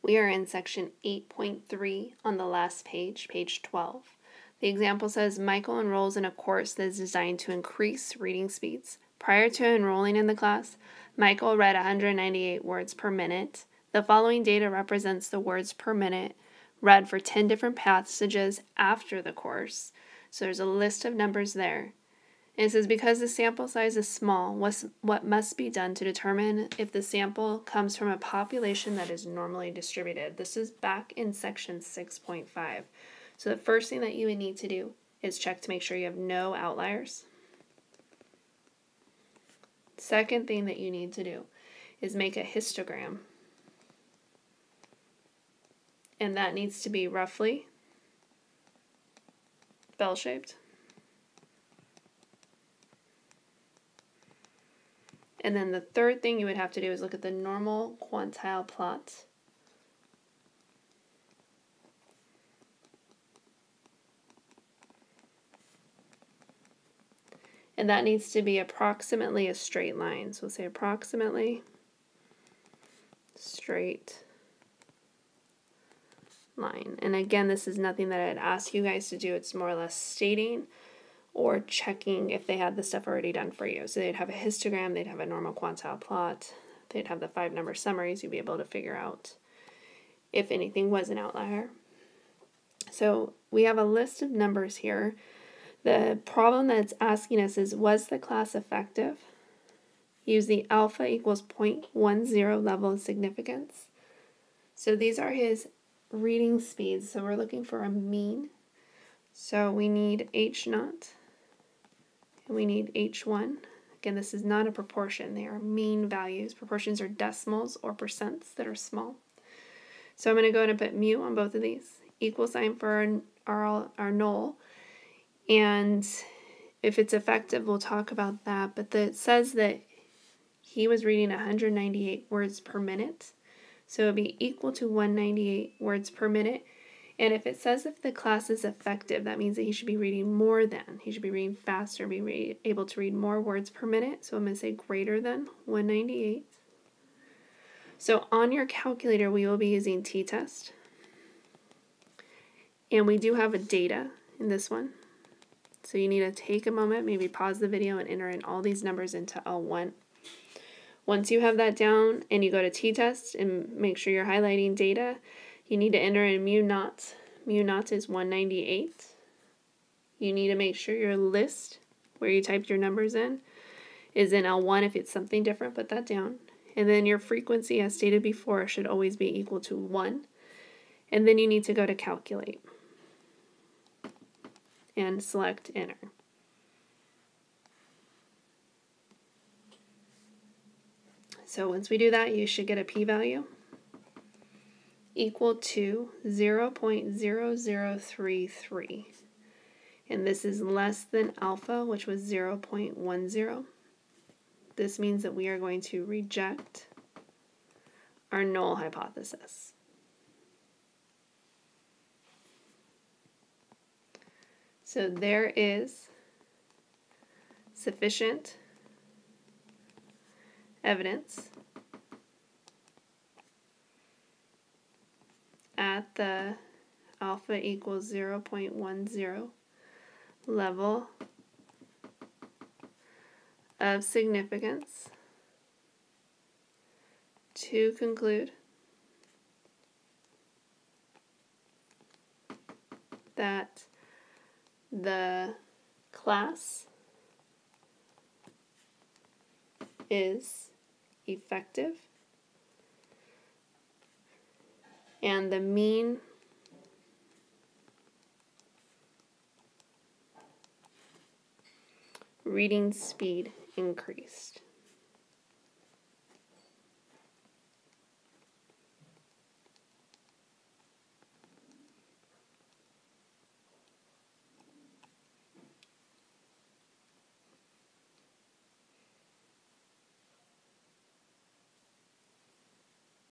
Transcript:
We are in section 8.3 on the last page, page 12. The example says Michael enrolls in a course that is designed to increase reading speeds. Prior to enrolling in the class, Michael read 198 words per minute. The following data represents the words per minute read for 10 different passages after the course. So there's a list of numbers there. And it says because the sample size is small, what must be done to determine if the sample comes from a population that is normally distributed? This is back in section 6.5. So the first thing that you would need to do is check to make sure you have no outliers. Second thing that you need to do is make a histogram. And that needs to be roughly bell-shaped. And then the third thing you would have to do is look at the normal quantile plot. And that needs to be approximately a straight line. So we'll say approximately straight line. And again, this is nothing that I'd ask you guys to do. It's more or less stating or checking if they had the stuff already done for you. So they'd have a histogram, they'd have a normal quantile plot, they'd have the 5-number summaries. You'd be able to figure out if anything was an outlier. So we have a list of numbers here. The problem that it's asking us is, was the class effective? Use the alpha equals 0.10 level of significance. So these are his reading speeds. So we're looking for a mean. So we need H0 and we need H1. Again, this is not a proportion. They are mean values. Proportions are decimals or percents that are small. So I'm going to go ahead and put mu on both of these. Equal sign for our null. And if it's effective, we'll talk about that. But it says that he was reading 198 words per minute. So it would be equal to 198 words per minute. And if it says if the class is effective, that means that he should be reading more than. He should be reading faster, be able to read more words per minute. So I'm going to say greater than 198. So on your calculator, we will be using t-test. And we do have a data in this one. So you need to take a moment, maybe pause the video and enter in all these numbers into L1. Once you have that down and you go to t-test and make sure you're highlighting data, you need to enter in mu naught. Mu naught is 198. You need to make sure your list, where you typed your numbers in, is in L1. If it's something different, put that down. And then your frequency, as stated before, should always be equal to 1. And then you need to go to calculate and select enter. So once we do that, you should get a p-value equal to 0.0033. And this is less than alpha, which was 0.10. This means that we are going to reject our null hypothesis. So there is sufficient evidence at the alpha equals 0.10 level of significance to conclude that the class is effective and the mean reading speed increased.